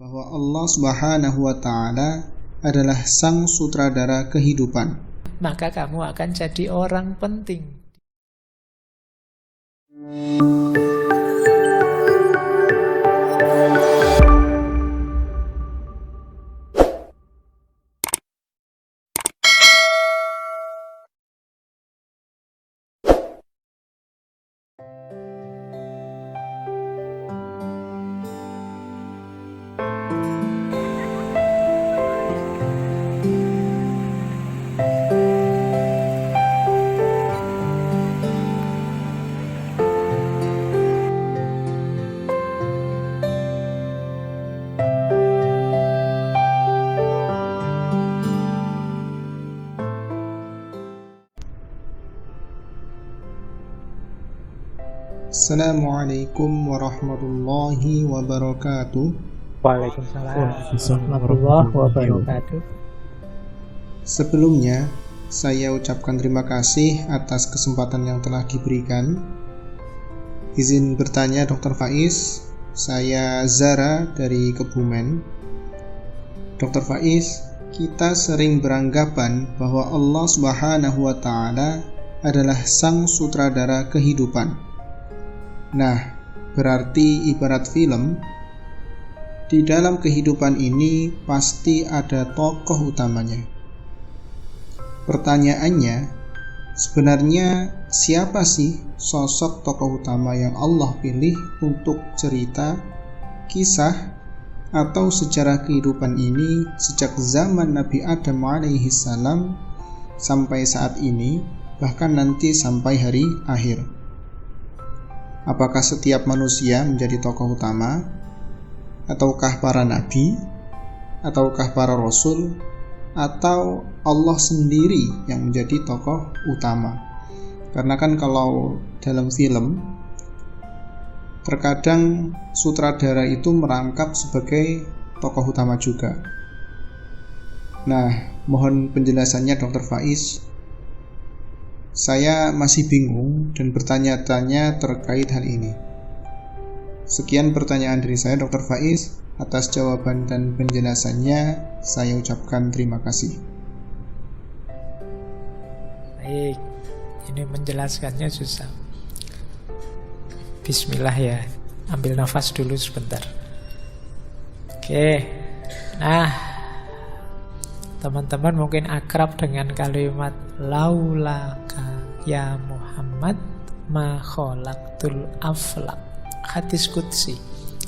bahwa Allah Subhanahu wa Ta'ala adalah sang sutradara kehidupan. Maka kamu akan jadi orang penting. Assalamualaikum warahmatullahi wabarakatuh. Waalaikumsalam warahmatullahi wabarakatuh. Sebelumnya, saya ucapkan terima kasih atas kesempatan yang telah diberikan. Izin bertanya Dr. Faiz, saya Zara dari Kebumen. Dr. Faiz, kita sering beranggapan bahwa Allah Subhanahu wa Ta'ala adalah sang sutradara kehidupan. Nah, berarti ibarat film, di dalam kehidupan ini pasti ada tokoh utamanya. Pertanyaannya, sebenarnya siapa sih sosok tokoh utama yang Allah pilih untuk cerita, kisah, atau sejarah kehidupan ini sejak zaman Nabi Adam alaihissalam sampai saat ini, bahkan nanti sampai hari akhir? Apakah setiap manusia menjadi tokoh utama? Ataukah para nabi? Ataukah para rasul? Atau Allah sendiri yang menjadi tokoh utama? Karena kan kalau dalam film, terkadang sutradara itu merangkap sebagai tokoh utama juga. Nah, mohon penjelasannya Dr. Faiz. Saya masih bingung dan bertanya-tanya terkait hal ini. Sekian pertanyaan dari saya Dr. Faiz. Atas jawaban dan penjelasannya saya ucapkan terima kasih. Baik, ini menjelaskannya susah. Bismillah ya, ambil nafas dulu sebentar. Oke, nah teman-teman mungkin akrab dengan kalimat laulaka ya Muhammad ma khalaqtul aflaq, hadis qudsi.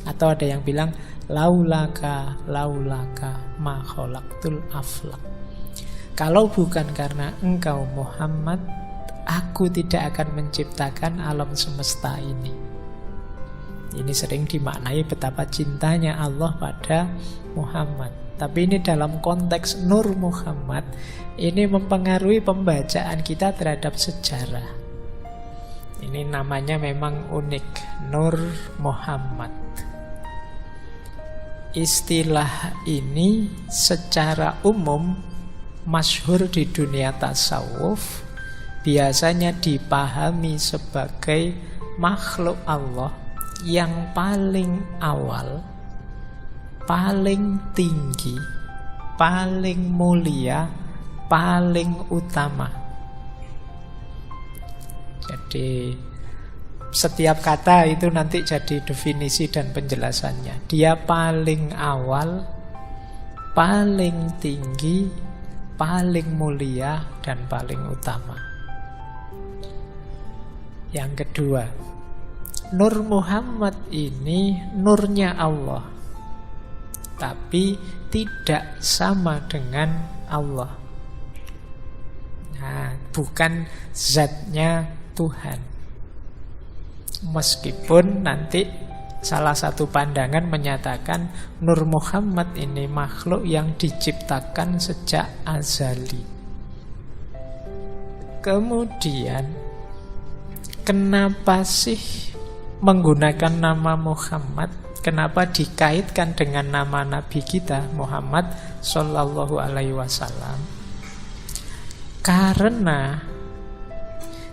Atau ada yang bilang laulaka ma khalaqtul aflaq. Kalau bukan karena engkau Muhammad, aku tidak akan menciptakan alam semesta ini. Ini sering dimaknai betapa cintanya Allah pada Muhammad. Tapi ini dalam konteks Nur Muhammad, ini mempengaruhi pembacaan kita terhadap sejarah. Ini namanya memang unik, Nur Muhammad. Istilah ini secara umum masyhur di dunia tasawuf, biasanya dipahami sebagai makhluk Allah yang paling awal, paling tinggi, paling mulia, paling utama. Jadi setiap kata itu nanti jadi definisi dan penjelasannya. Dia paling awal, paling tinggi, paling mulia, dan paling utama. Yang kedua, Nur Muhammad ini nurnya Allah, tapi tidak sama dengan Allah. Nah, bukan zatnya Tuhan. Meskipun nanti salah satu pandangan menyatakan Nur Muhammad ini makhluk yang diciptakan sejak azali. Kemudian, kenapa sih menggunakan nama Muhammad? Kenapa dikaitkan dengan nama Nabi kita Muhammad Sallallahu Alaihi Wasallam? Karena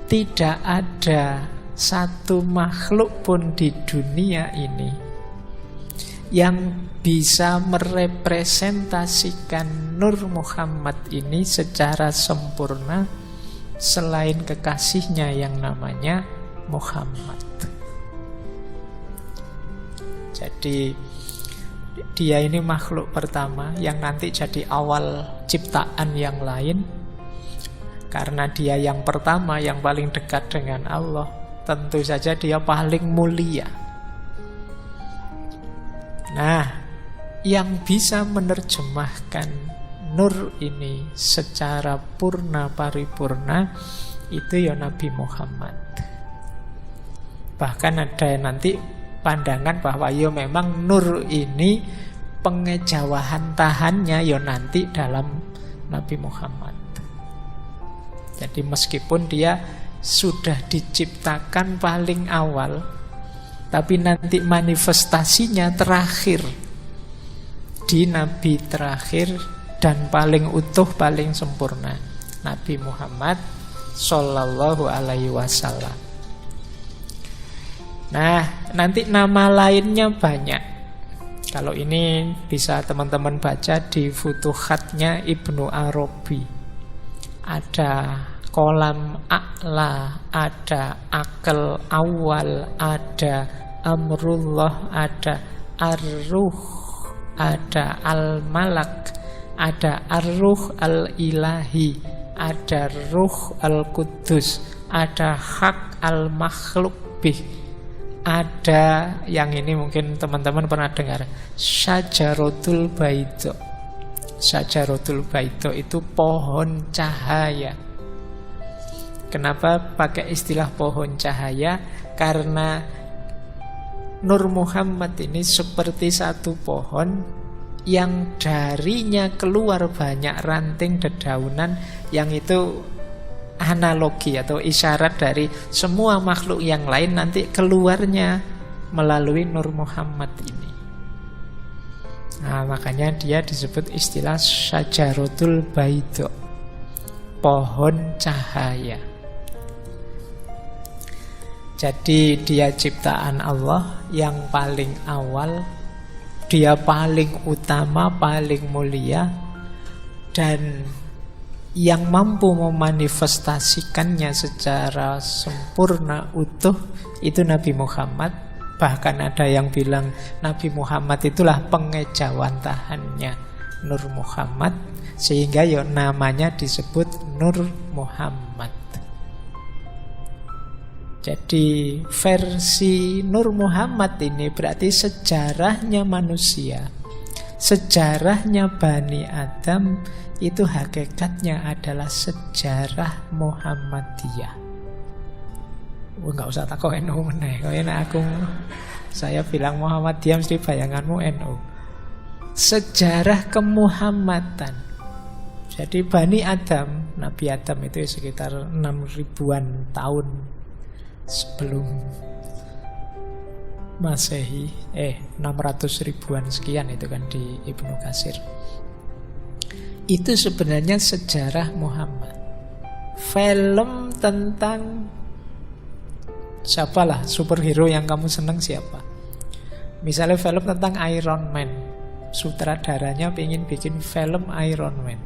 tidak ada satu makhluk pun di dunia ini yang bisa merepresentasikan Nur Muhammad ini secara sempurna selain kekasihnya yang namanya Muhammad. Jadi dia ini makhluk pertama yang nanti jadi awal ciptaan yang lain. Karena dia yang pertama, yang paling dekat dengan Allah, tentu saja dia paling mulia. Nah, yang bisa menerjemahkan nur ini secara purna paripurna itu ya Nabi Muhammad. Bahkan ada nanti pandangan bahwa ya memang nur ini pengejawahan tahannya ya nanti dalam Nabi Muhammad. Jadi meskipun dia sudah diciptakan paling awal, tapi nanti manifestasinya terakhir di Nabi terakhir dan paling utuh, paling sempurna, Nabi Muhammad Sallallahu Alaihi Wasallam. Nah, nanti nama lainnya banyak. Kalau ini bisa teman-teman baca di Futuhatnya Ibnu Arabi. Ada kolam a'la, ada akal awal, ada amrullah, ada ar-ruh, ada al-malak, ada ar-ruh al-ilahi, ada ruh al-qudus, ada hak al-makhluk bih, ada yang ini mungkin teman-teman pernah dengar, Syajaratul Baidha. Syajaratul Baidha itu pohon cahaya. Kenapa pakai istilah pohon cahaya? Karena Nur Muhammad ini seperti satu pohon yang darinya keluar banyak ranting dedaunan, yang itu analogi atau isyarat dari semua makhluk yang lain nanti keluarnya melalui Nur Muhammad ini. Nah, makanya dia disebut istilah Syajaratul Baidha, pohon cahaya. Jadi dia ciptaan Allah yang paling awal, dia paling utama, paling mulia, dan yang mampu memanifestasikannya secara sempurna utuh itu Nabi Muhammad. Bahkan ada yang bilang Nabi Muhammad itulah pengejawantahannya Nur Muhammad, sehingga ya namanya disebut Nur Muhammad. Jadi versi Nur Muhammad ini berarti sejarahnya manusia, sejarahnya Bani Adam itu hakikatnya adalah sejarah Muhammadiyah. Enggak usah takut NU meneh. Kau saya bilang Muhammadiyah mesti bayanganmu NU. Sejarah kemuhammadan. Jadi Bani Adam, Nabi Adam itu sekitar 6.000-an tahun sebelum Masehi, 600 ribuan sekian itu kan di Ibnu Katsir. Itu sebenarnya sejarah Muhammad. Film tentang siapalah superhero yang kamu seneng siapa? Misalnya film tentang Iron Man, sutradaranya pengen bikin film Iron Man.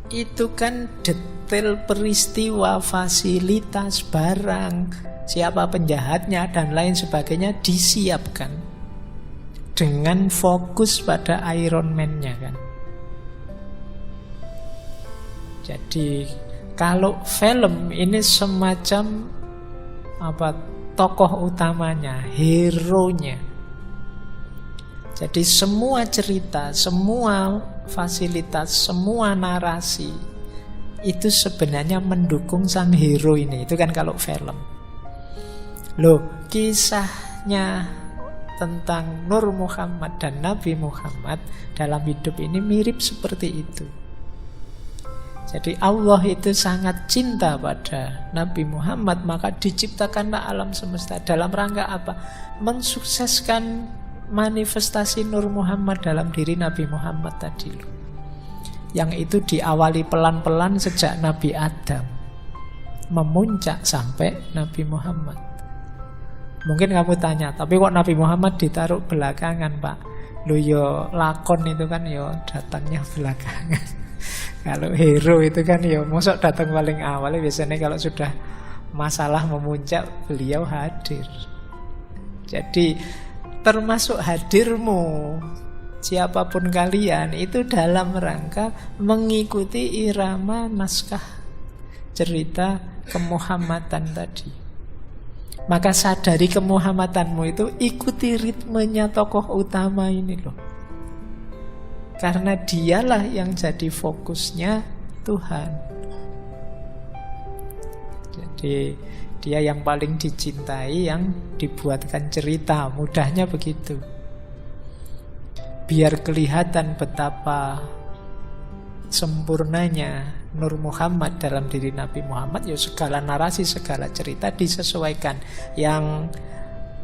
Itu kan detail peristiwa, fasilitas, barang, siapa penjahatnya dan lain sebagainya disiapkan dengan fokus pada Iron Man-nya kan. Jadi kalau film ini semacam tokoh utamanya, hero-nya. Jadi semua cerita, semua fasilitas, semua narasi itu sebenarnya mendukung sang hero ini. Itu kan kalau film. Loh, kisahnya tentang Nur Muhammad dan Nabi Muhammad dalam hidup ini mirip seperti itu. Jadi Allah itu sangat cinta pada Nabi Muhammad, maka diciptakanlah alam semesta. Dalam rangka apa? Mensukseskan manifestasi Nur Muhammad dalam diri Nabi Muhammad tadi loh. Yang itu diawali pelan-pelan sejak Nabi Adam, memuncak sampai Nabi Muhammad. Mungkin kamu tanya, tapi kok Nabi Muhammad ditaruh belakangan, Pak? Loh yo lakon itu kan yo datangnya belakangan. Kalau hero itu kan yo mosok datang paling awal. Biasanya kalau sudah masalah memuncak, beliau hadir. Jadi termasuk hadirmu siapapun kalian itu dalam rangka mengikuti irama naskah cerita kemuhammadan tadi. Maka sadari kemuhammadanmu itu, ikuti ritmenya tokoh utama ini loh. Karena dialah yang jadi fokusnya Tuhan. Jadi dia yang paling dicintai, yang dibuatkan cerita. Mudahnya begitu. Biar kelihatan betapa sempurnanya Nur Muhammad dalam diri Nabi Muhammad, ya segala narasi, segala cerita disesuaikan. Yang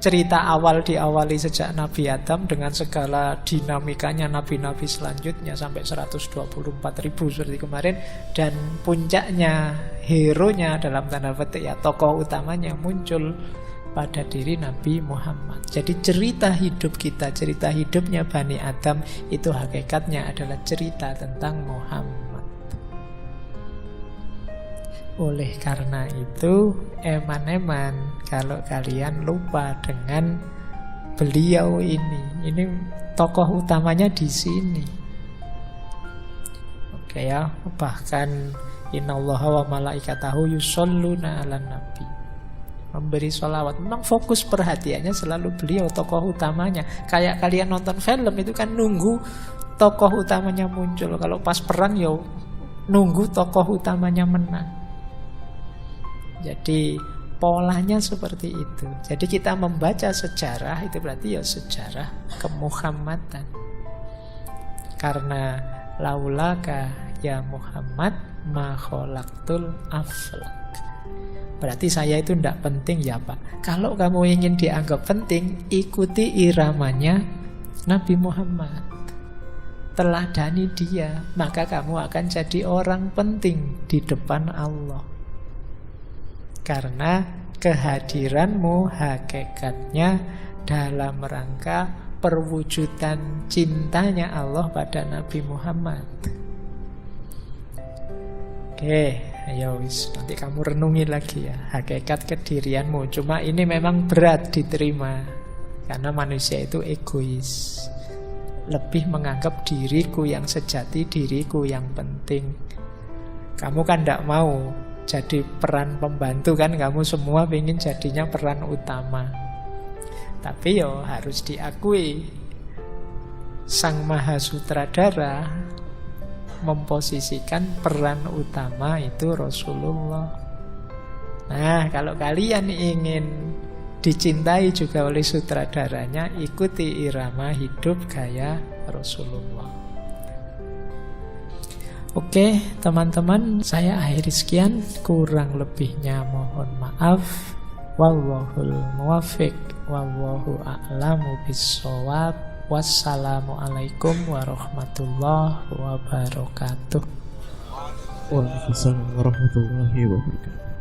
cerita awal diawali sejak Nabi Adam dengan segala dinamikanya nabi-nabi selanjutnya sampai 124.000 seperti kemarin, dan puncaknya, hero-nya dalam tanda petik ya, tokoh utamanya muncul pada diri Nabi Muhammad. Jadi cerita hidup kita, cerita hidupnya Bani Adam itu hakikatnya adalah cerita tentang Muhammad. Oleh karena itu, eman-eman kalau kalian lupa dengan beliau ini. Ini tokoh utamanya di sini. Oke ya, bahkan innallaha wa malaikatahu yusholluna 'alan nabi. Memberi sholawat. Memang fokus perhatiannya selalu beliau, tokoh utamanya. Kayak kalian nonton film itu kan nunggu tokoh utamanya muncul. Kalau pas perang ya nunggu tokoh utamanya menang. Jadi polanya seperti itu. Jadi kita membaca sejarah itu berarti ya sejarah kemuhammadan. Karena laulaka ya Muhammad ma khalaqtul aflak. Berarti saya itu tidak penting ya Pak. Kalau kamu ingin dianggap penting, ikuti iramanya Nabi Muhammad. Teladani dia, maka kamu akan jadi orang penting di depan Allah. Karena kehadiranmu hakikatnya dalam rangka perwujudan cintanya Allah pada Nabi Muhammad. Oke, ayo nanti kamu renungi lagi ya hakikat kedirianmu. Cuma ini memang berat diterima karena manusia itu egois, lebih menganggap diriku yang sejati, diriku yang penting. Kamu kan tidak mau jadi peran pembantu kan, kamu semua ingin jadinya peran utama. Tapi yo harus diakui, Sang Maha Sutradara memposisikan peran utama itu Rasulullah. Nah, kalau kalian ingin dicintai juga oleh sutradaranya, ikuti irama hidup gaya Rasulullah. Oke, teman-teman, saya akhiri sekian. Kurang lebihnya mohon maaf. Wallahul muwaffiq, wallahu a'lamu bissawab. Wassalamualaikum warahmatullahi wabarakatuh. Waalaikumsalam warahmatullahi wabarakatuh.